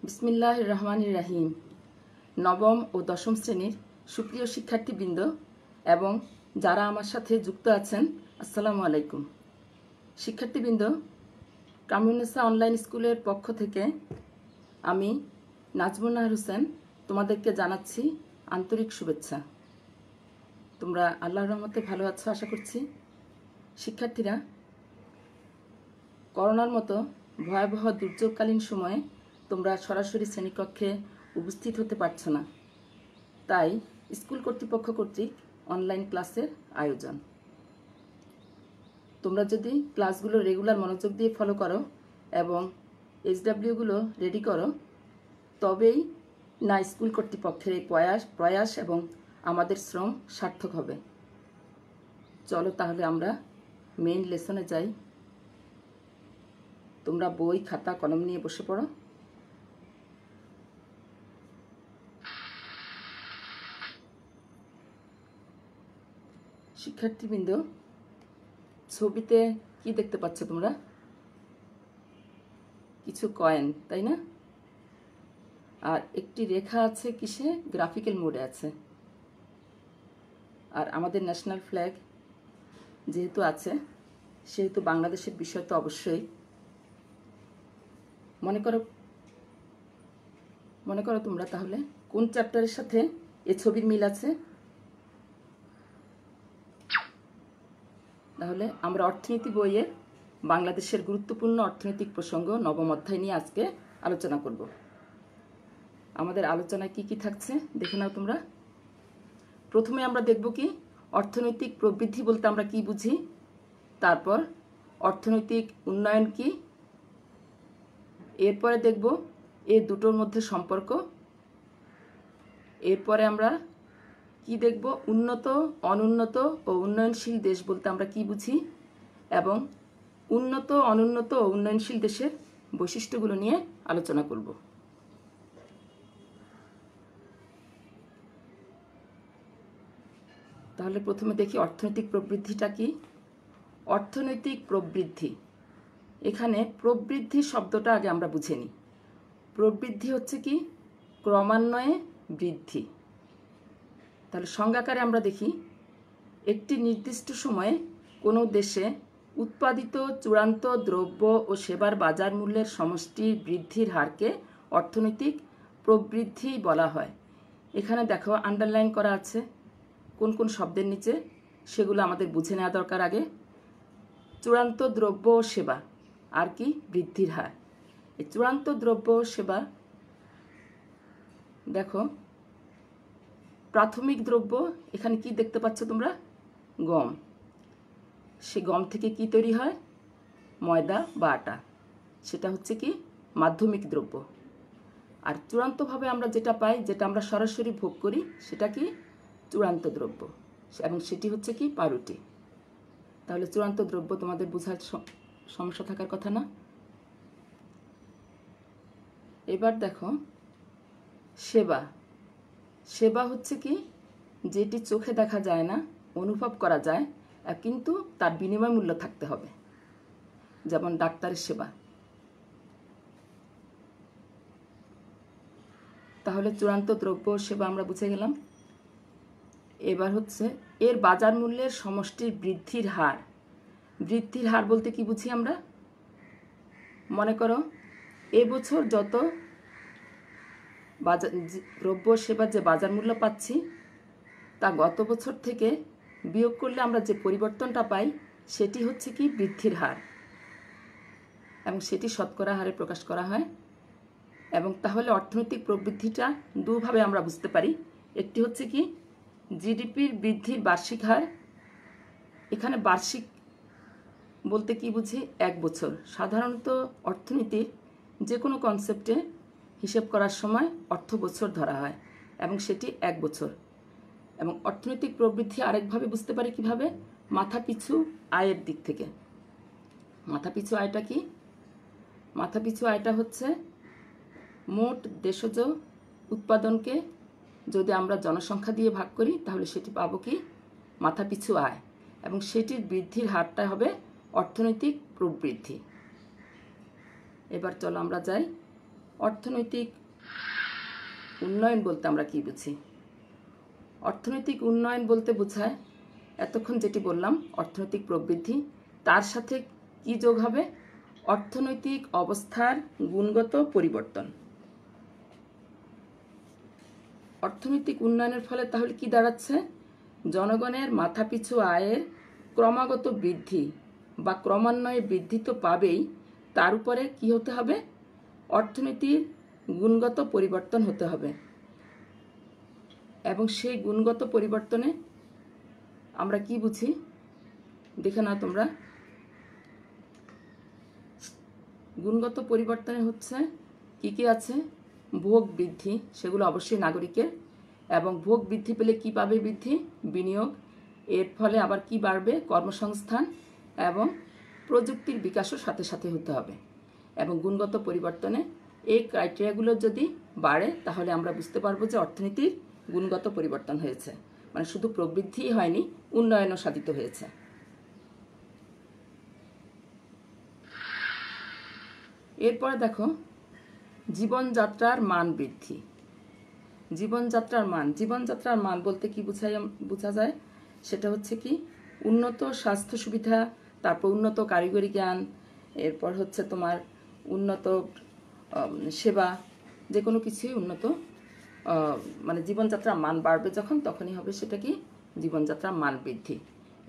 বিসমিল্লাহির রহমানির রহিম। নবম ও দশম শ্রেণীর সুপ্রিয় শিক্ষার্থীবৃন্দ এবং যারা আমার সাথে যুক্ত আছেন, আসসালামু আলাইকুম। শিক্ষার্থীবৃন্দ, কামরুন্নেসা অনলাইন স্কুলের পক্ষ থেকে আমি নাজমুন নাহার হোসেন তোমাদেরকে জানাচ্ছি আন্তরিক শুভেচ্ছা। তোমরা আল্লাহর রহমতে ভালো আছো আশা করছি। শিক্ষার্থীরা, করোনার মতো ভয়াবহ দুর্যোগকালীন সময়ে তোমরা সরাসরি শ্রেণীকক্ষে উপস্থিত হতে পারছ না, তাই স্কুল কর্তৃপক্ষ কর্তৃক অনলাইন ক্লাসের আয়োজন। তোমরা যদি ক্লাসগুলো রেগুলার মনোযোগ দিয়ে ফলো করো এবং HWগুলো রেডি করো, তবেই না স্কুল কর্তৃপক্ষের এই প্রয়াস এবং আমাদের শ্রম সার্থক হবে। চলো তাহলে আমরা মেইন লেসনে যাই। তোমরা বই, খাতা, কলম নিয়ে বসে পড়ো। শিক্ষার্থীবৃন্দ, ছবিতে কি দেখতে পাচ্ছ তোমরা? কিছু কয়েন, তাই না? আর একটি রেখা আছে কিসে? গ্রাফিক্যাল মোডে আছে। আর আমাদের ন্যাশনাল ফ্ল্যাগ যেহেতু আছে, সেহেতু বাংলাদেশের বিষয় তো অবশ্যই। মনে করো তোমরা তাহলে কোন চ্যাপ্টারের সাথে এ ছবির মিল আছে? তাহলে আমরা অর্থনীতি বইয়ের বাংলাদেশের গুরুত্বপূর্ণ অর্থনৈতিক প্রসঙ্গ নবম অধ্যায় নিয়ে আজকে আলোচনা করব। আমাদের আলোচনায় কি কি থাকছে দেখে নাও তোমরা। প্রথমে আমরা দেখব কি অর্থনৈতিক প্রবৃদ্ধি বলতে আমরা কি বুঝি, তারপর অর্থনৈতিক উন্নয়ন কি, এরপরে দেখব এ দুটোর মধ্যে সম্পর্ক, এরপরে আমরা কি দেখব উন্নত, অনুন্নত ও উন্নয়নশীল দেশ বলতে আমরা কি বুঝি, এবং উন্নত, অনুন্নত ও উন্নয়নশীল দেশের বৈশিষ্ট্যগুলো নিয়ে আলোচনা করব। তাহলে প্রথমে দেখি অর্থনৈতিক প্রবৃদ্ধিটা কি। অর্থনৈতিক প্রবৃদ্ধি, এখানে প্রবৃদ্ধি শব্দটা আগে আমরা বুঝে নিই। প্রবৃদ্ধি হচ্ছে কি ক্রমান্বয়ে বৃদ্ধি। তাহলে সংজ্ঞাকারে আমরা দেখি, একটি নির্দিষ্ট সময়ে কোনো দেশে উৎপাদিত চূড়ান্ত দ্রব্য ও সেবার বাজার মূল্যের সমষ্টির বৃদ্ধির হারকে অর্থনৈতিক প্রবৃদ্ধি বলা হয়। এখানে দেখো আন্ডারলাইন করা আছে কোন কোন শব্দের নিচে, সেগুলো আমাদের বুঝে নেওয়া দরকার আগে। চূড়ান্ত দ্রব্য ও সেবা আর কি বৃদ্ধির হার। এই চূড়ান্ত দ্রব্য ও সেবা দেখো, প্রাথমিক দ্রব্য এখানে কি দেখতে পাচ্ছ তোমরা? গম। সে গম থেকে কি তৈরি হয়? ময়দা বা আটা। সেটা হচ্ছে কি মাধ্যমিক দ্রব্য। আর চূড়ান্তভাবে আমরা যেটা পাই, যেটা আমরা সরাসরি ভোগ করি, সেটা কি চূড়ান্ত দ্রব্য, এবং সেটি হচ্ছে কি পাউরুটি। তাহলে চূড়ান্ত দ্রব্য তোমাদের বোঝার সমস্যা থাকার কথা না। এবার দেখো সেবা। সেবা হচ্ছে কি যেটি চোখে দেখা যায় না, অনুভব করা যায়, কিন্তু তার বিনিময় মূল্য থাকতে হবে, যেমন ডাক্তারের সেবা। তাহলে চূড়ান্ত দ্রব্য সেবা আমরা বুঝে গেলাম। এবার হচ্ছে এর বাজার মূল্যের সমষ্টির বৃদ্ধির হার। বৃদ্ধির হার বলতে কি বুঝি আমরা? মনে করো এবছর যত বাজার দ্রব্য সেবার যে বাজার মূল্য পাচ্ছি, তা গত বছর থেকে বিয়োগ করলে আমরা যে পরিবর্তনটা পাই, সেটি হচ্ছে কি বৃদ্ধির হার, এবং সেটি শতকরা হারে প্রকাশ করা হয়। এবং তাহলে অর্থনৈতিক প্রবৃদ্ধিটা দুভাবে আমরা বুঝতে পারি। একটি হচ্ছে কি জিডিপির বৃদ্ধির বার্ষিক হার। এখানে বার্ষিক বলতে কি বুঝি? এক বছর। সাধারণত অর্থনীতির যে কোনো কনসেপ্টে হিসেব করার সময় অর্থ বছর ধরা হয়, এবং সেটি এক বছর। এবং অর্থনৈতিক প্রবৃদ্ধি আরেকভাবে বুঝতে পারি কিভাবে? মাথাপিছু আয়ের দিক থেকে। মাথাপিছু আয়টা কি? মাথাপিছু আয়টা হচ্ছে মোট দেশজ উৎপাদনকে যদি আমরা জনসংখ্যা দিয়ে ভাগ করি, তাহলে সেটি পাবো কি মাথাপিছু আয়, এবং সেটির বৃদ্ধির হারটা হবে অর্থনৈতিক প্রবৃদ্ধি। এবার চলো আমরা যাই অর্থনৈতিক উন্নয়ন বলতে আমরা কি বুঝি? অর্থনৈতিক উন্নয়ন বলতে বোঝায় এতক্ষণ যেটি বললাম অর্থনৈতিক প্রবৃদ্ধি, তার সাথে কি যোগ হবে? অর্থনৈতিক অবস্থার গুণগত পরিবর্তন। অর্থনৈতিক উন্নয়নের ফলে তাহলে কি দাঁড়াচ্ছে? জনগণের মাথাপিছু আয়ের ক্রমাগত বৃদ্ধি বা ক্রমান্বয়ে বৃদ্ধি তো পাবেই, তার উপরে কি হতে হবে? অর্থনীতির গুণগত পরিবর্তন হতে হবে। এবং সেই গুণগত পরিবর্তনে আমরা কি বুঝি দেখে নাও তোমরা। গুণগত পরিবর্তনে হচ্ছে কি কি আছে? ভোগ বৃদ্ধি, সেগুলো অবশ্যই নাগরিকের, এবং ভোগ বৃদ্ধি পেলে কি পাবে? বৃদ্ধি বিনিয়োগ, এর ফলে আবার কি বাড়বে? কর্মসংস্থান, এবং প্রযুক্তির বিকাশও সাথে সাথে হতে হবে। এবং গুণগত পরিবর্তনে এই ক্রাইটেরিয়াগুলো যদি বাড়ে তাহলে আমরা বুঝতে পারবো যে অর্থনীতির গুণগত পরিবর্তন হয়েছে, মানে শুধু প্রবৃদ্ধিই হয়নি, উন্নয়নও সাধিত হয়েছে। এরপরে দেখো জীবনযাত্রার মান বৃদ্ধি। জীবনযাত্রার মান বলতে কি বোঝা যায়? সেটা হচ্ছে কি উন্নত স্বাস্থ্য সুবিধা, তারপর উন্নত কারিগরি জ্ঞান, এরপর হচ্ছে তোমার উন্নত সেবা, যে কোনো কিছুই উন্নত, মানে জীবনযাত্রার মান বাড়বে যখন, তখনই হবে সেটা কি জীবনযাত্রার মান বৃদ্ধি।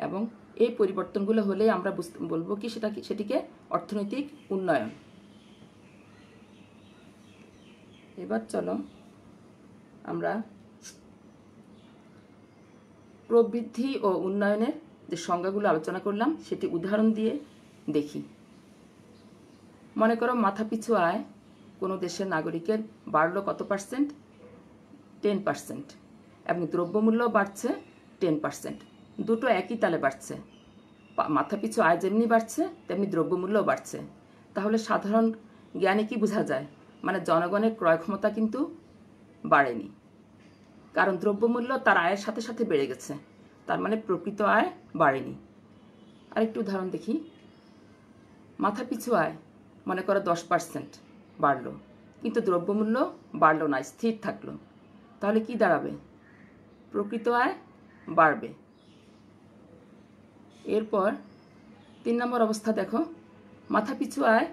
এবং এই পরিবর্তনগুলো হলেই আমরা বলবো কি সেটিকে অর্থনৈতিক উন্নয়ন। এবার চলো আমরা প্রবৃদ্ধি ও উন্নয়নের যে সংজ্ঞাগুলো আলোচনা করলাম সেটি উদাহরণ দিয়ে দেখি। মনে করো মাথাপিছু আয় কোনো দেশের নাগরিকের বাড়লো কত পার্সেন্ট? 10%, এবং দ্রব্যমূল্য বাড়ছে 10%। দুটো একই তালে বাড়ছে, মাথাপিছু আয় যেমনি বাড়ছে তেমনি দ্রব্যমূল্যও বাড়ছে। তাহলে সাধারণ জ্ঞানে কি বোঝা যায়? মানে জনগণের ক্রয় ক্ষমতা কিন্তু বাড়েনি, কারণ দ্রব্যমূল্য তার আয়ের সাথে সাথে বেড়ে গেছে, তার মানে প্রকৃত আয় বাড়েনি। আরেকটু উদাহরণ দেখি। মাথাপিছু আয় মনে করো 10% বাড়লো, কিন্তু দ্রব্যমূল্য বাড়লো না, স্থির থাকলো, তাহলে কি দাঁড়াবে? প্রকৃত আয় বাড়বে। এরপর 3 নম্বর অবস্থা দেখো, মাথাপিছু আয়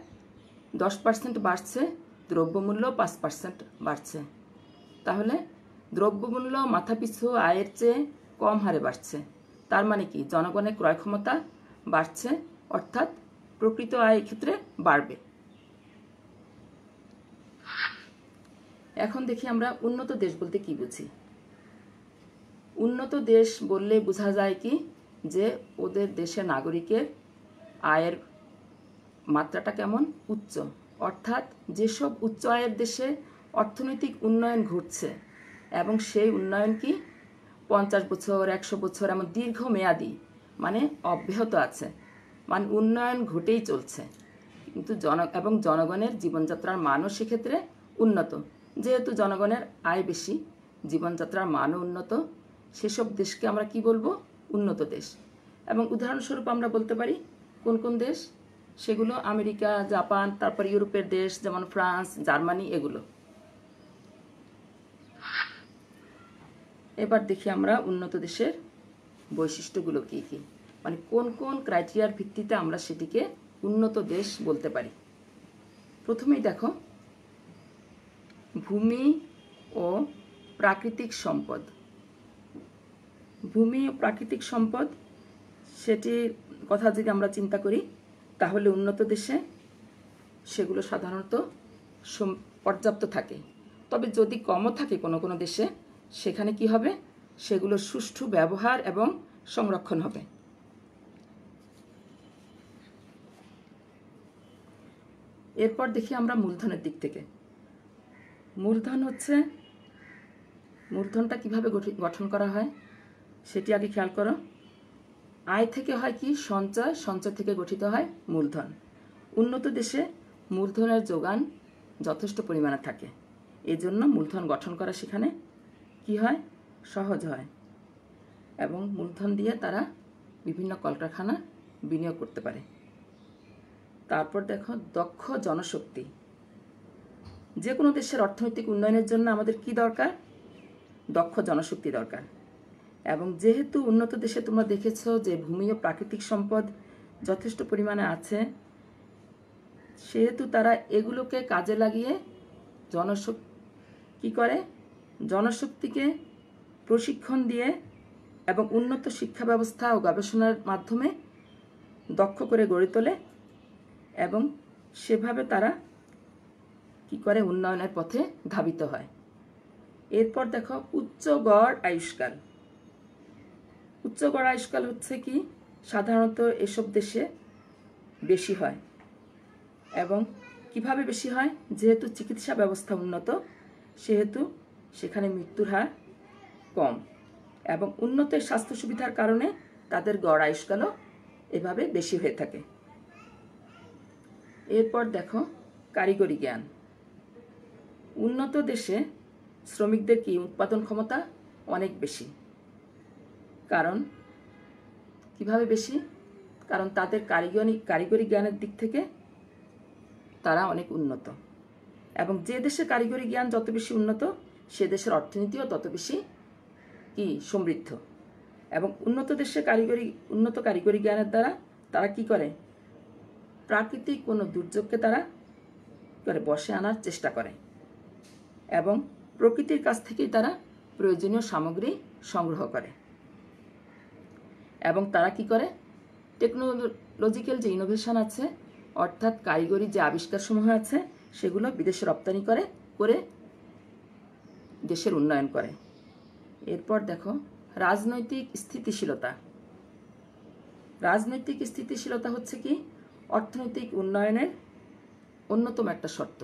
10% বাড়ছে, দ্রব্যমূল্য 5% বাড়ছে, তাহলে দ্রব্যমূল্য মাথাপিছু আয়ের চেয়ে কম হারে বাড়ছে, তার মানে কি জনগণের ক্রয় ক্ষমতা বাড়ছে, অর্থাৎ প্রকৃত আয় ক্ষেত্রে বাড়বে। এখন দেখি আমরা উন্নত দেশ বলতে কি বুঝি। উন্নত দেশ বললে বোঝা যায় কি যে ওদের দেশের নাগরিকের আয়ের মাত্রাটা কেমন? উচ্চ, অর্থাৎ যেসব উচ্চ আয়ের দেশে অর্থনৈতিক উন্নয়ন ঘটছে এবং সেই উন্নয়ন কি 50 বছর 100 বছর এমন দীর্ঘমেয়াদী, মানে অব্যাহত আছে, মানে উন্নয়ন ঘটেই চলছে, কিন্তু জনগণের জীবনযাত্রার মানও সেক্ষেত্রে উন্নত। যেহেতু জনগণের আয় বেশি, জীবনযাত্রার মানও উন্নত, সেসব দেশকে আমরা কি বলবো? উন্নত দেশ। এবং উদাহরণস্বরূপ আমরা বলতে পারি কোন কোন দেশ? সেগুলো আমেরিকা, জাপান, তারপর ইউরোপের দেশ যেমন ফ্রান্স, জার্মানি, এগুলো। এবার দেখি আমরা উন্নত দেশের বৈশিষ্ট্যগুলো কি কি, মানে কোন কোন ক্রাইটেরিয়ার ভিত্তিতে আমরা সেটিকে উন্নত দেশ বলতে পারি। প্রথমেই দেখো ভূমি ও প্রাকৃতিক সম্পদ। ভূমি ও প্রাকৃতিক সম্পদ সেটির কথা যদি আমরা চিন্তা করি তাহলে উন্নত দেশে সেগুলো সাধারণত পর্যাপ্ত থাকে, তবে যদি কমও থাকে কোনো কোনো দেশে, সেখানে কি হবে? সেগুলোর সুষ্ঠু ব্যবহার এবং সংরক্ষণ হবে। এরপর দেখি আমরা মূলধনের দিক থেকে। মূলধনটা কিভাবে গঠন করা হয় সেটি আগে খেয়াল করো। আয় থেকে হয় কি? সঞ্চয়, সঞ্চয় থেকে গঠিত হয় মূলধন। উন্নত দেশে মূলধনের যোগান যথেষ্ট পরিমাণে থাকে, এজন্য মূলধন গঠন করা সেখানে কি হয়? সহজ হয়, এবং মূলধন দিয়ে তারা বিভিন্ন কলকারখানা বিনিয়োগ করতে পারে। তারপর দেখো দক্ষ জনশক্তি। যে কোনো দেশের অর্থনৈতিক উন্নয়নের জন্য আমাদের কি দরকার? দক্ষ জনশক্তি দরকার। এবং যেহেতু উন্নত দেশে তোমরা দেখেছো যে ভূমি ও প্রাকৃতিক সম্পদ যথেষ্ট পরিমাণে আছে, সেহেতু তারা এগুলোকে কাজে লাগিয়ে কি করে? জনশক্তিকে প্রশিক্ষণ দিয়ে এবং উন্নত শিক্ষা ব্যবস্থা ও গবেষণার মাধ্যমে দক্ষ করে গড়ে তোলে এবং সেভাবে তারা কি করে? উন্নয়নের পথে ধাবিত হয়। এরপর দেখো উচ্চ গড় আয়ুষ্কাল। উচ্চ গড় আয়ুষ্কাল হচ্ছে কি? সাধারণত এসব দেশে বেশি হয়। এবং কিভাবে বেশি হয়? যেহেতু চিকিৎসা ব্যবস্থা উন্নত, সেহেতু সেখানে মৃত্যুর হার কম এবং উন্নত স্বাস্থ্য সুবিধার কারণে তাদের গড় আয়ুষ্কালও এভাবে বেশি হয়ে থাকে। এরপর দেখো কারিগরি জ্ঞান। উন্নত দেশে শ্রমিকদের কি উৎপাদন ক্ষমতা অনেক বেশি। কারণ কিভাবে বেশি? কারণ তাদের কারিগরি জ্ঞানের দিক থেকে তারা অনেক উন্নত। এবং যে দেশে কারিগরি জ্ঞান যত বেশি উন্নত, সে দেশের অর্থনীতিও তত বেশি কি সমৃদ্ধ। এবং উন্নত দেশে উন্নত কারিগরি জ্ঞানের দ্বারা তারা কি করে? প্রাকৃতিক কোনো দুর্যোগকে তারা বশে আনার চেষ্টা করে এবং প্রকৃতির কাছ থেকেই তারা প্রয়োজনীয় সামগ্রী সংগ্রহ করে। এবং তারা কি করে? টেকনোলজিক্যাল যে ইনোভেশন আছে, অর্থাৎ কারিগরি যে আবিষ্কারসমূহ আছে, সেগুলো বিদেশে রপ্তানি করে দেশের উন্নয়ন করে। এরপর দেখো রাজনৈতিক স্থিতিশীলতা। রাজনৈতিক স্থিতিশীলতা হচ্ছে কি? অর্থনৈতিক উন্নয়নের অন্যতম একটা শর্ত।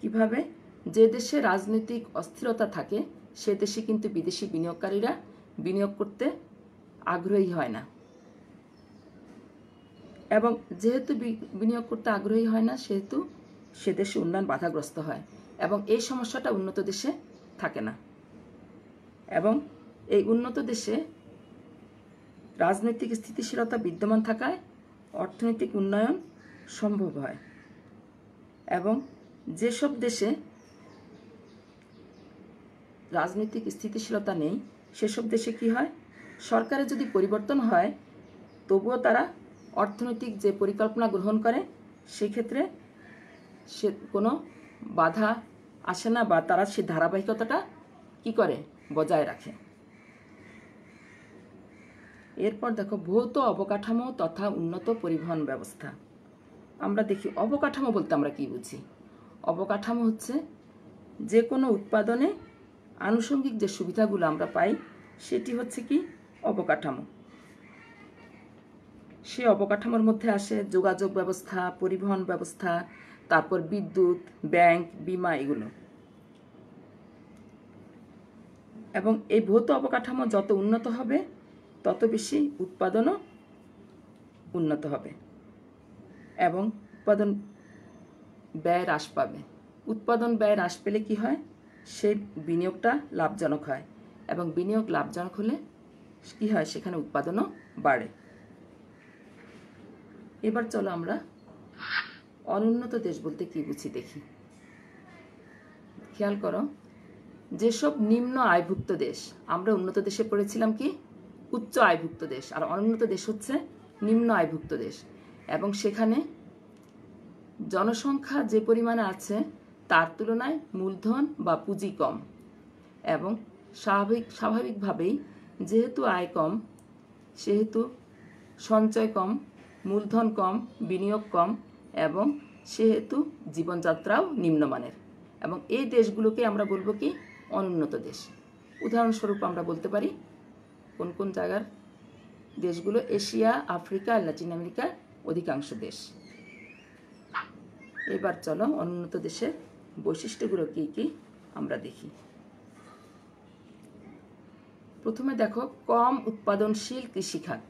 কিভাবে? যে দেশে রাজনৈতিক অস্থিরতা থাকে, সে দেশে কিন্তু বিদেশি বিনিয়োগকারীরা বিনিয়োগ করতে আগ্রহী হয় না। এবং যেহেতু বিনিয়োগ করতে আগ্রহী হয় না, সেহেতু সে দেশে উন্নয়ন বাধাগ্রস্ত হয় এবং এই সমস্যাটা উন্নত দেশে থাকে না। এবং এই উন্নত দেশে রাজনৈতিক স্থিতিশীলতা বিদ্যমান থাকায় অর্থনৈতিক উন্নয়ন সম্ভব হয়। এবং যেসব দেশে রাজনৈতিক স্থিতিশীলতা নেই, সেসব দেশে কি হয়? সরকারের যদি পরিবর্তন হয়, তবুও তারা অর্থনৈতিক যে পরিকল্পনা গ্রহণ করে, সেক্ষেত্রে সে কোনো বাধা আসে না বা তারা সে ধারাবাহিকতাটা কি করে? বজায় রাখে। এরপর দেখো ভৌত অবকাঠামো তথা উন্নত পরিবহন ব্যবস্থা। আমরা দেখি অবকাঠামো বলতে আমরা কি বুঝি? অবকাঠামো হচ্ছে যে কোনো উৎপাদনে আনুষঙ্গিক যে সুবিধাগুলো আমরা পাই, সেটি হচ্ছে কি? অবকাঠামো। সে অবকাঠামোর মধ্যে আসে যোগাযোগ ব্যবস্থা, পরিবহন ব্যবস্থা, তারপর বিদ্যুৎ, ব্যাংক, বীমা, এগুলো। এবং এই ভৌত অবকাঠামো যত উন্নত হবে, তত বেশি উৎপাদনও উন্নত হবে এবং উৎপাদন ব্যয় হ্রাস পাবে। উৎপাদন ব্যয় হ্রাস পেলে কি হয়? সেই বিনিয়োগটা লাভজনক হয় এবং বিনিয়োগ লাভজনক হলে কি হয়? সেখানে উৎপাদনও বাড়ে। এবার চলো আমরা অনুন্নত দেশ বলতে কি বুঝি দেখি। খেয়াল করো, যেসব নিম্ন আয়ভুক্ত দেশ, আমরা উন্নত দেশে পড়েছিলাম কি? উচ্চ আয়ভুক্ত দেশ, আর অনুন্নত দেশ হচ্ছে নিম্ন আয়ভুক্ত দেশ। এবং সেখানে জনসংখ্যা যে পরিমাণে আছে, তার তুলনায় মূলধন বা পুঁজি কম এবং স্বাভাবিকভাবেই যেহেতু আয় কম, সেহেতু সঞ্চয় কম, মূলধন কম, বিনিয়োগ কম এবং সেহেতু জীবনযাত্রাও নিম্নমানের। এবং এই দেশগুলোকে আমরা বলবো কি? অনুন্নত দেশ। উদাহরণস্বরূপ আমরা বলতে পারি কোন কোন জায়গার দেশগুলো? এশিয়া, আফ্রিকা, ল্যাটিন আমেরিকার অধিকাংশ দেশ। এবার চলো অনুন্নত দেশের বৈশিষ্ট্যগুলো কি কি আমরা দেখি। প্রথমে দেখো কম উৎপাদনশীল কৃষিখাত।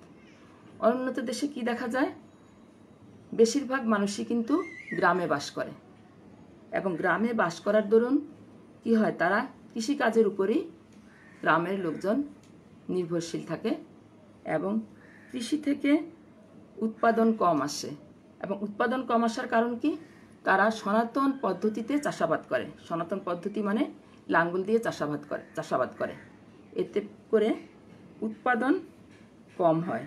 অনুন্নত দেশে কি দেখা যায়? বেশিরভাগ মানুষই কিন্তু গ্রামে বাস করে এবং গ্রামে বাস করার দরুন কি হয়? তারা কৃষিকাজের উপরই গ্রামের লোকজন নির্ভরশীল থাকে এবং কৃষি থেকে উৎপাদন কম আসে। এবং উৎপাদন কম আসার কারণ কি? তারা সনাতন পদ্ধতিতে চাষাবাদ করে। সনাতন পদ্ধতি মানে লাঙ্গল দিয়ে চাষাবাদ করে। এতে করে উৎপাদন কম হয়।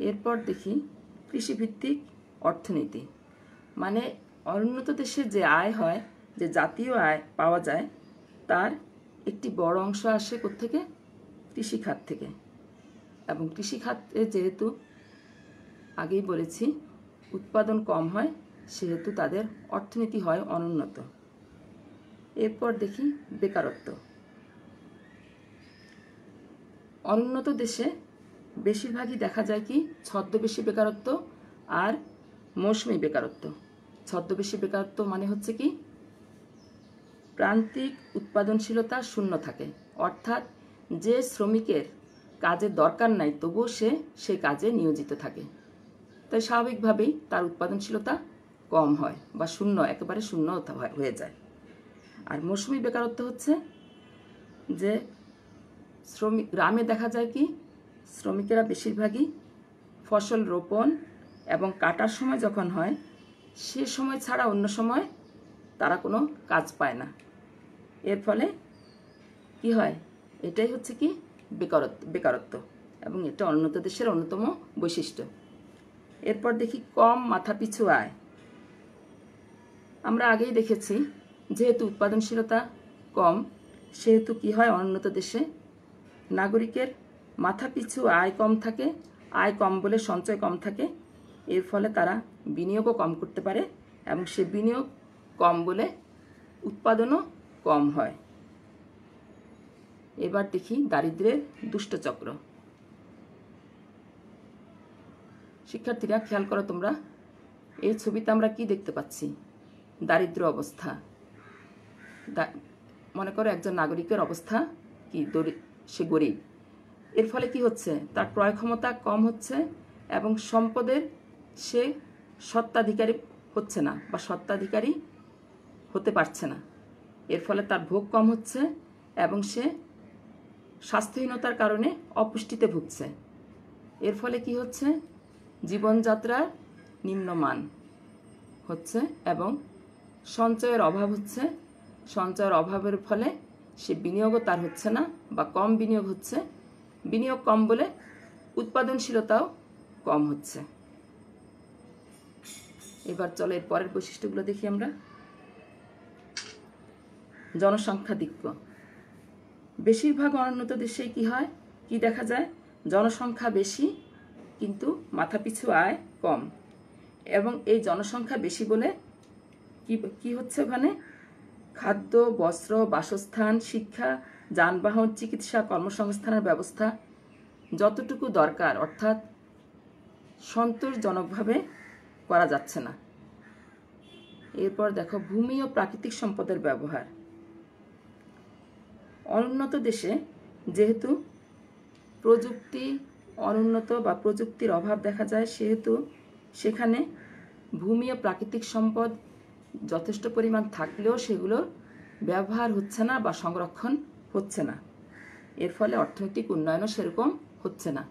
এরপর দেখি কৃষিভিত্তিক অর্থনীতি, মানে অনুন্নত দেশে যে আয় হয়, যে জাতীয় আয় পাওয়া যায়, তার একটি বড় অংশ আসে কোত্থেকে? কৃষিখাত থেকে। এবং কৃষিখাতে যেহেতু আগেই বলেছি উৎপাদন কম হয়, সেহেতু তাদের অর্থনীতি হয় অনুন্নত। এরপর দেখি বেকারত্ব। অনুন্নত দেশে বেশিরভাগই দেখা যায় কি ছদ্মবেশী বেকারত্ব আর মৌসুমী বেকারত্ব। ছদ্মবেশী বেকারত্ব মানে হচ্ছে কি প্রান্তিক উৎপাদনশীলতা শূন্য থাকে, অর্থাৎ যে শ্রমিকের কাজের দরকার নাই তবুও সে সেই কাজে নিয়োজিত থাকে, তাই স্বাভাবিকভাবেই তার উৎপাদনশীলতা কম হয় বা শূন্য, একেবারে শূন্য হয়ে যায়। আর মৌসুমী বেকারত্ব হচ্ছে যে গ্রামে দেখা যায় কি শ্রমিকেরা বেশিরভাগই ফসল রোপণ এবং কাটার সময় যখন হয় সে সময় ছাড়া অন্য সময় তারা কোনো কাজ পায় না। এর ফলে কি হয়? এটাই হচ্ছে কি বেকারত্ব, এবং এটা উন্নত দেশের অন্যতম বৈশিষ্ট্য। এরপর দেখি কম মাথাপিছু আয়। আমরা আগেই দেখেছি যেহেতু উৎপাদনশীলতা কম, সেহেতু কি হয় অনুন্নত দেশে নাগরিকের মাথাপিছু আয় কম থাকে। আয় কম বলে সঞ্চয় কম থাকে, এর ফলে তারা বিনিয়োগও কম করতে পারে, এবং সে বিনিয়োগ কম বলে উৎপাদনও কম হয়। এবার দেখি দারিদ্র্যের দুষ্টচক্র। শিক্ষার্থীরা খেয়াল করো তোমরা, এই ছবিতে আমরা কি দেখতে পাচ্ছি? দারিদ্র্য অবস্থা। মনে করো একজন নাগরিকের অবস্থা কি, সে গরিব। এর ফলে কি হচ্ছে? তার ক্রয় ক্ষমতা কম হচ্ছে এবং সম্পদের সে স্বত্বাধিকারী হচ্ছে না বা স্বত্বাধিকারী হতে পারছে না। এর ফলে তার ভোগ কম হচ্ছে এবং সে স্বাস্থ্যহীনতার কারণে অপুষ্টিতে ভুগছে। এর ফলে কি হচ্ছে? জীবনযাত্রার নিম্নমান হচ্ছে এবং সঞ্চয়ের অভাব হচ্ছে। সঞ্চয়ের অভাবের ফলে সে বিনিয়োগও তার হচ্ছে না বা কম বিনিয়োগ হচ্ছে। বিনিয়োগ কম বলে উৎপাদনশীলতাও কম হচ্ছে। এবার চলো এর পরের বৈশিষ্ট্যগুলো দেখি আমরা। জনসংখ্যাধিক্য। বেশিরভাগ অনুন্নত দেশে কি হয়, কি দেখা যায়? জনসংখ্যা বেশি কিন্তু মাথাপিছু আয় কম, এবং এই জনসংখ্যা বেশি বলে কি হচ্ছে ওখানে? খাদ্য, বস্ত্র, বাসস্থান, শিক্ষা, যানবাহন, চিকিৎসা, কর্মসংস্থানের ব্যবস্থা যতটুকু দরকার অর্থাৎ সন্তোষজনকভাবে করা যাচ্ছে না। এরপর দেখো ভূমি ও প্রাকৃতিক সম্পদের ব্যবহার। অনুন্নত দেশে যেহেতু প্রযুক্তি অনুন্নত বা প্রযুক্তির অভাব দেখা যায়, সেহেতু সেখানে ভূমি ও প্রাকৃতিক সম্পদ যথেষ্ট পরিমাণ থাকলেও সেগুলোর ব্যবহার হচ্ছে না বা সংরক্ষণ হচ্ছে না। এর ফলে অর্থনৈতিক উন্নয়নও সেরকম হচ্ছে না।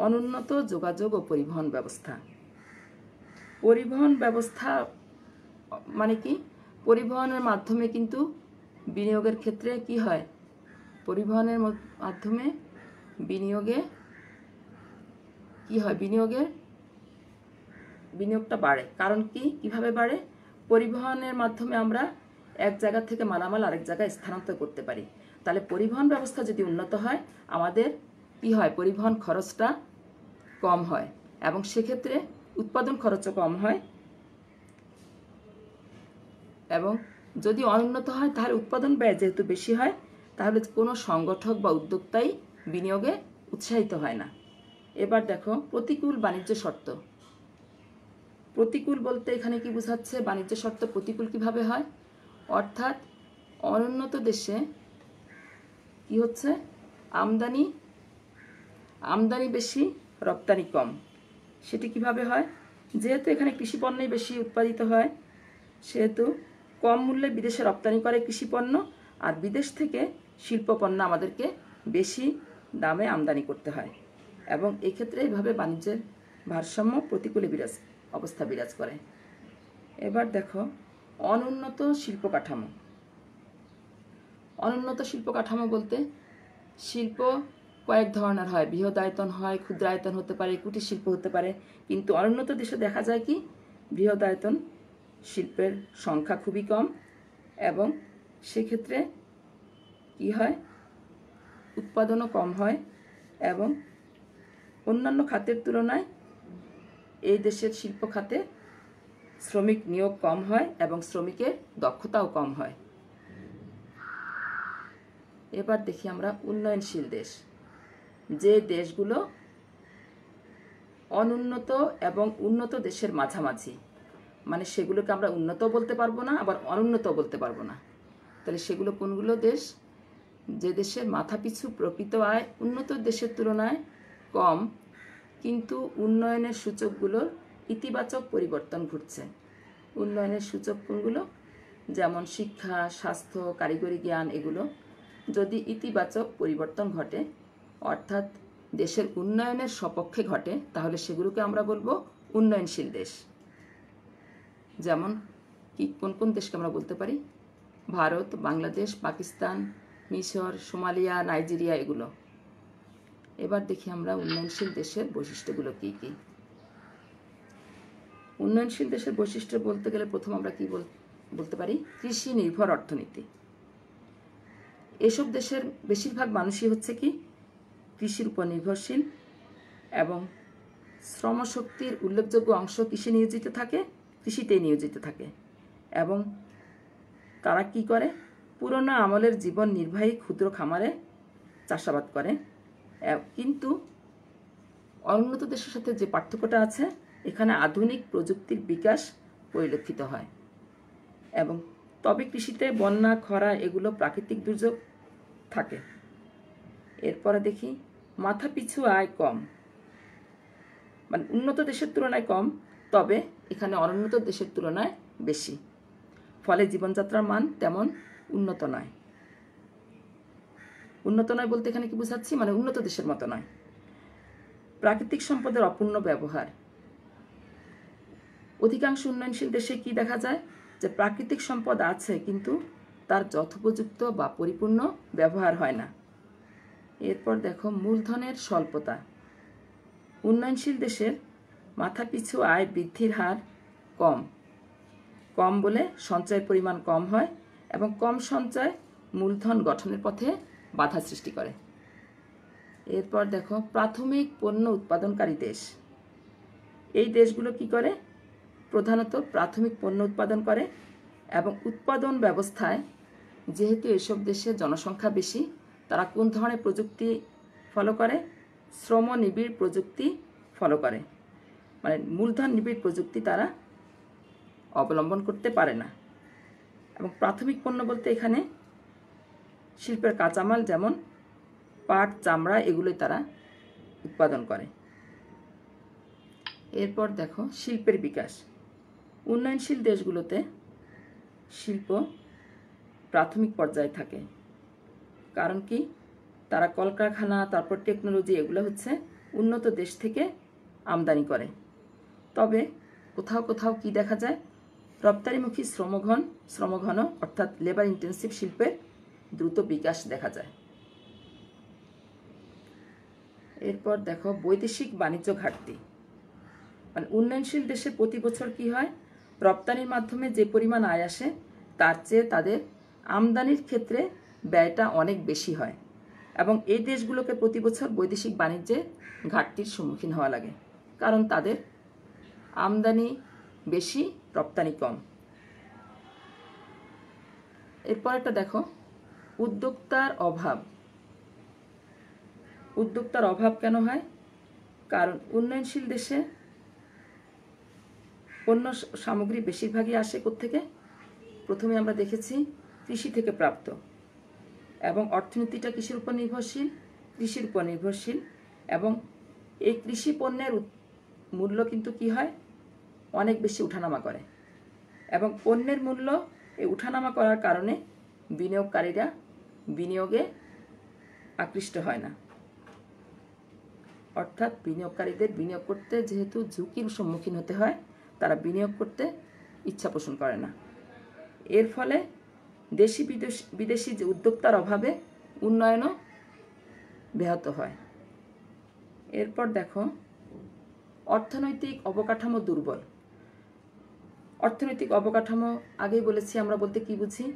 অনুন্নত যোগাযোগ ও পরিবহন ব্যবস্থা। পরিবহন ব্যবস্থা মানে কি? পরিবহনের মাধ্যমে কিন্তু বিনিয়োগের ক্ষেত্রে কি হয়? পরিবহনের মাধ্যমে বিনিয়োগে কি হয়? বিনিয়োগটা বাড়ে। কারণ কি? কিভাবে বাড়ে? পরিবহনের মাধ্যমে আমরা এক জায়গা থেকে মালামাল আরেক জায়গায় স্থানান্তর করতে পারি। তাহলে পরিবহন ব্যবস্থা যদি উন্নত হয়, আমাদের কি হয়? পরিবহন খরচটা কম হয় এবং সেক্ষেত্রে উৎপাদন খরচও কম হয়। এবং যদি অনুন্নত হয় তাহলে উৎপাদন ব্যয় যেহেতু বেশি হয়, তাহলে কোনো সংগঠক বা উদ্যোক্তাই বিনিয়োগে উৎসাহিত হয় না। এবার দেখো প্রতিকূল বাণিজ্য শর্ত। প্রতিকূল বলতে এখানে কি বোঝাচ্ছে? বাণিজ্য শর্ত প্রতিকূল কিভাবে হয়? অর্থাৎ অনুন্নত দেশে কি হচ্ছে? আমদানি বেশি, রপ্তানি কম। সেটি কিভাবে হয়? যেহেতু এখানে কৃষিপণ্যই বেশি উৎপাদিত হয়, সেহেতু কম মূল্যে বিদেশে রপ্তানি করে কৃষিপণ্য, আর বিদেশ থেকে শিল্পপণ্য আমাদেরকে বেশি দামে আমদানি করতে হয়, এবং এক্ষেত্রে এইভাবে বাণিজ্যের ভারসাম্য প্রতিকূলে অবস্থা বিরাজ করে। এবার দেখো অনুন্নত শিল্প কাঠামো। অনুন্নত শিল্প কাঠামো বলতে শিল্প কয়েক ধরনের হয়, বৃহদায়তন হয়, ক্ষুদ্রায়তন হতে পারে, কুটির শিল্প হতে পারে। কিন্তু অনুন্নত দেশে দেখা যায় কি বৃহদায়তন শিল্পের সংখ্যা খুবই কম, এবং সেক্ষেত্রে কি হয়, উৎপাদনও কম হয়, এবং অন্যান্য খাতের তুলনায় এই দেশের শিল্প খাতে শ্রমিক নিয়োগ কম হয় এবং শ্রমিকের দক্ষতাও কম হয়। এবার দেখি আমরা উন্নয়নশীল দেশ, যে দেশগুলো অনুন্নত এবং উন্নত দেশের মাঝামাঝি, মানে সেগুলোকে আমরা উন্নত বলতে পারবো না, আবার অনুন্নত বলতে পারবো না। তাহলে সেগুলো কোনগুলো দেশ? যে দেশের মাথাপিছু প্রকৃত আয় উন্নত দেশের তুলনায় কম, কিন্তু উন্নয়নের সূচকগুলোর ইতিবাচক পরিবর্তন ঘটছে। উন্নয়নের সূচক কোনগুলো? যেমন শিক্ষা, স্বাস্থ্য, কারিগরি জ্ঞান, এগুলো যদি ইতিবাচক পরিবর্তন ঘটে, অর্থাৎ দেশের উন্নয়নের সপক্ষে ঘটে, তাহলে সেগুলোকে আমরা বলবো উন্নয়নশীল দেশ। যেমন কি কোন কোন দেশকে আমরা বলতে পারি? ভারত, বাংলাদেশ, পাকিস্তান, মিশর, সোমালিয়া, নাইজেরিয়া, এগুলো। এবার দেখি আমরা উন্নয়নশীল দেশের বৈশিষ্ট্যগুলো কি কি। উন্নয়নশীল দেশের বৈশিষ্ট্য বলতে গেলে প্রথম আমরা কি বলতে পারি? কৃষি নির্ভর অর্থনীতি। এসব দেশের বেশিরভাগ মানুষই হচ্ছে কি কৃষির উপর নির্ভরশীল, এবং শ্রমশক্তির উল্লেখযোগ্য অংশ কৃষিতেই নিয়োজিত থাকে। এবং তারা কি করে? পুরনো আমলের জীবন নির্বাহী ক্ষুদ্র খামারে চাষাবাদ করে। কিন্তু অনুন্নত দেশের সাথে যে পার্থক্যটা আছে, এখানে আধুনিক প্রযুক্তির বিকাশ পরিলক্ষিত হয়। এবং তবে কৃষিতে বন্যা, খরা, এগুলো প্রাকৃতিক দুর্যোগ থাকে। এরপরে দেখি মাথাপিছু আয় কম, মানে উন্নত দেশের তুলনায় কম, তবে এখানে অনুন্নত দেশের তুলনায় বেশি। ফলে জীবনযাত্রার মান তেমন উন্নত নয়। উন্নত নয় বলতে এখানে কি বোঝাচ্ছি? মানে উন্নত দেশের মতো নয়। প্রাকৃতিক সম্পদের অপূর্ণ ব্যবহার। অধিকাংশ উন্নয়নশীল দেশে কি দেখা যায়? যে প্রাকৃতিক সম্পদ আছে, কিন্তু তার যথোপযুক্ত বা পরিপূর্ণ ব্যবহার হয় না। এরপর দেখো মূলধনের স্বল্পতা। উন্নয়নশীল দেশের মাথাপিছু আয় বৃদ্ধির হার কম বলে সঞ্চয়ের পরিমাণ কম হয়, এবং কম সঞ্চয় মূলধন গঠনের পথে বাধা সৃষ্টি করে। এরপর দেখো প্রাথমিক পণ্য উৎপাদনকারী দেশ। এই দেশগুলো কি করে? প্রধানত প্রাথমিক পণ্য উৎপাদন করে, এবং উৎপাদন ব্যবস্থায় যেহেতু এসব দেশে জনসংখ্যা বেশি, তারা কোন ধরনের প্রযুক্তি ফলো করে? শ্রম নিবিড় প্রযুক্তি ফলো করে, মানে মূলধন নিবিড় প্রযুক্তি তারা অবলম্বন করতে পারে না। এবং প্রাথমিক পণ্য বলতে এখানে শিল্পের কাঁচামাল, যেমন পাট, চামড়া, এগুলোই তারা উৎপাদন করে। এরপর দেখো শিল্পের বিকাশ। উন্নয়নশীল দেশগুলোতে শিল্প প্রাথমিক পর্যায়ে থাকে। কারণ কি? তারা কলকারখানা, তারপর টেকনোলজি, এগুলো হচ্ছে উন্নত দেশ থেকে আমদানি করে। তবে কোথাও কোথাও কি দেখা যায়? রপ্তানিমুখী শ্রমঘন অর্থাৎ লেবার ইন্টেন্সিভ শিল্পের দ্রুত বিকাশ দেখা যায়। এরপর দেখো বৈদেশিক বাণিজ্য ঘাটতি। মানে উন্নয়নশীল দেশে প্রতি বছর কি হয়? রপ্তানির মাধ্যমে যে পরিমাণ আয় আসে, তার চেয়ে তাদের আমদানির ক্ষেত্রে ব্যয়টা অনেক বেশি হয়, এবং এই দেশগুলোকে প্রতি বছর বৈদেশিক বাণিজ্যে ঘাটতির সম্মুখীন হওয়া লাগে, কারণ তাদের আমদানি বেশি, রপ্তানি কম। এরপর একটা দেখো উদ্যোক্তার অভাব। উদ্যোক্তার অভাব কেন হয়? কারণ উন্নয়নশীল দেশে পণ্য সামগ্রী বেশিরভাগই আসে কোত্থেকে? প্রথমে আমরা দেখেছি কৃষি থেকে প্রাপ্ত, এবং অর্থনীতিটা কিসের উপর নির্ভরশীল? কৃষির উপর নির্ভরশীল। এবং এই কৃষি পণ্যের মূল্য কিন্তু কি হয়? অনেক বেশি উঠানামা করে, এবং পণ্যের মূল্য এই উঠানামা করার কারণে বিনিয়োগকারীরা বিনিয়োগে আকৃষ্ট হয় না। অর্থাৎ বিনিয়োগকারীদের বিনিয়োগ করতে যেহেতু ঝুঁকির সম্মুখীন হতে হয়, তারা বিনিয়োগ করতে ইচ্ছা পোষণ করে না। এর ফলে দেশি বিদেশি যে উদ্যোক্তার অভাবে উন্নয়নও ব্যাহত হয়। এরপর দেখো, অর্থনৈতিক অবকাঠামো দুর্বল। অর্থনৈতিক অবকাঠামো আগেই বলেছি আমরা বলতে কি বুঝি?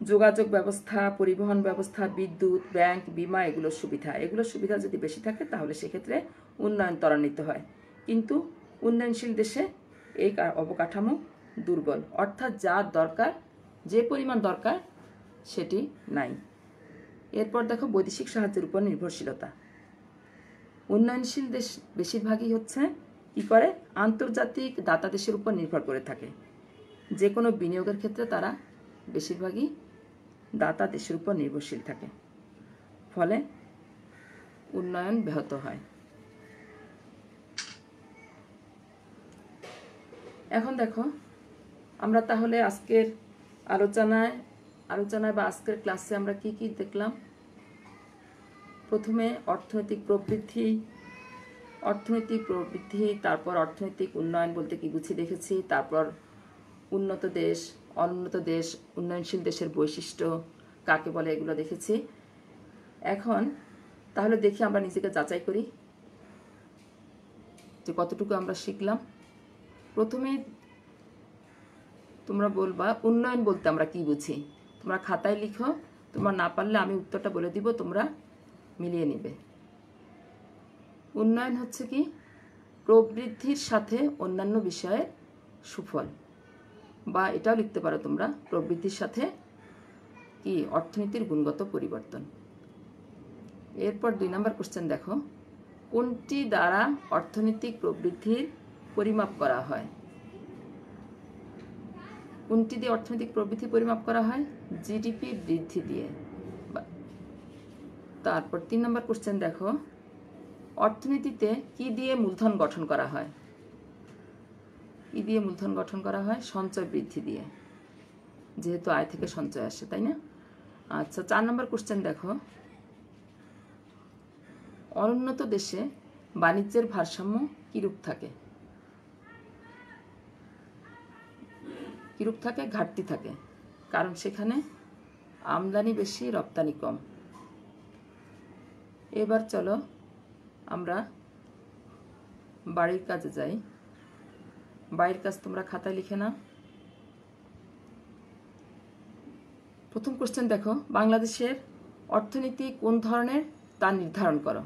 যোগাযোগ ব্যবস্থা, পরিবহন ব্যবস্থা, বিদ্যুৎ, ব্যাংক, বিমা, এগুলোর সুবিধা যদি বেশি থাকে তাহলে সেক্ষেত্রে উন্নয়ন ত্বরান্বিত হয়। কিন্তু উন্নয়নশীল দেশে এই অবকাঠামো দুর্বল, অর্থাৎ যা দরকার, যে পরিমাণ দরকার সেটি নাই। এরপর দেখো, বৈদেশিক সাহায্যের উপর নির্ভরশীলতা। উন্নয়নশীল দেশ বেশিরভাগই হচ্ছে কি করে? আন্তর্জাতিক দাতা দেশের উপর নির্ভর করে থাকে। যে কোনো বিনিয়োগের ক্ষেত্রে তারা বেশিরভাগই দাতা দেশের উপর নির্ভরশীল থাকে, ফলে উন্নয়ন ব্যাহত হয়। এখন দেখো, আমরা তাহলে আজকের আলোচনায় বা আজকের ক্লাসে আমরা কি কি দেখলাম? প্রথমে অর্থনৈতিক প্রবৃদ্ধি, তারপর অর্থনৈতিক উন্নয়ন বলতে কি বুঝি দেখেছি, তারপর উন্নত দেশ, অনুন্নত দেশ, উন্নয়নশীল দেশের বৈশিষ্ট্য কাকে বলে, এগুলো দেখেছি। এখন তাহলে দেখি আমরা নিজেকে যাচাই করি যে কতটুকু আমরা শিখলাম। প্রথমে তোমরা বলবা উন্নয়ন বলতে আমরা কি বুঝি। তোমরা খাতায় লিখো, তোমরা না পারলে আমি উত্তরটা বলে দিব, তোমরা মিলিয়ে নেবে। উন্নয়ন হচ্ছে কি? প্রবৃদ্ধির সাথে অন্যান্য বিষয়ের সুফল, বা এটাও লিখতে পারো তোমরা প্রবৃদ্ধির সাথে কি অর্থনীতির গুণগত পরিবর্তন। এরপর 2 নম্বর কোশ্চেন দেখো, কোনটি দ্বারা অর্থনৈতিক প্রবৃদ্ধির পরিমাপ করা হয়? কোনটি দিয়ে অর্থনৈতিক প্রবৃদ্ধি পরিমাপ করা হয়? জিডিপি বৃদ্ধি দিয়ে। তারপর 3 নম্বর কোশ্চেন দেখো, অর্থনীতিতে কি দিয়ে মূলধন গঠন করা হয়? কি দিয়ে মূলধন গঠন করা হয়? সঞ্চয় বৃদ্ধি দিয়ে, যেহেতু আয় থেকে সঞ্চয় আসে, তাই না? আচ্ছা, 4 নম্বর কোশ্চেন দেখো, অনুন্নত দেশে বাণিজ্যের ভারসাম্য কিরূপ থাকে? কিরূপ থাকে? ঘাটতি থাকে, কারণ সেখানে আমদানি বেশি, রপ্তানি কম। এবার চলো আমরা বাড়ির কাজে যাই। বাড়ির কাজ তোমরা খাতায় লিখে নাও। প্রথম কোশ্চেন দেখো, বাংলাদেশের অর্থনীতি কোন ধরনের তা নির্ধারণ করো।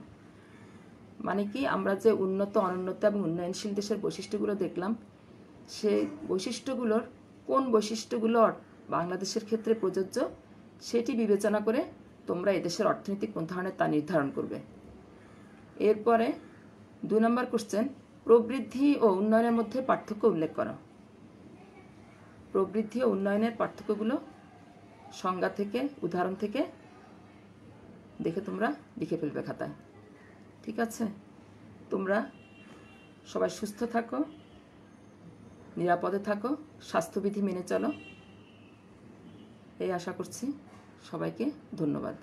মানে কি, আমরা যে উন্নত, অনুন্নত এবং উন্নয়নশীল দেশের বৈশিষ্ট্যগুলো দেখলাম, সেই বৈশিষ্ট্যগুলোর কোন বৈশিষ্ট্যগুলো বাংলাদেশের ক্ষেত্রে প্রযোজ্য সেটি বিবেচনা করে তোমরা এদেশের অর্থনীতি কোন ধরনের তা নির্ধারণ করবে। এরপরে 2 নম্বর কোশ্চেন, প্রবৃদ্ধি ও উন্নয়নের মধ্যে পার্থক্য উল্লেখ করো। প্রবৃদ্ধি ও উন্নয়নের পার্থক্যগুলো সংজ্ঞা থেকে, উদাহরণ থেকে দেখে তোমরা লিখে ফেলবে খাতায়। ঠিক আছে? তোমরা সবাই সুস্থ থাকো, নিরাপদে থাকো, স্বাস্থ্যবিধি মেনে চলো, এই আশা করছি। সবাইকে ধন্যবাদ।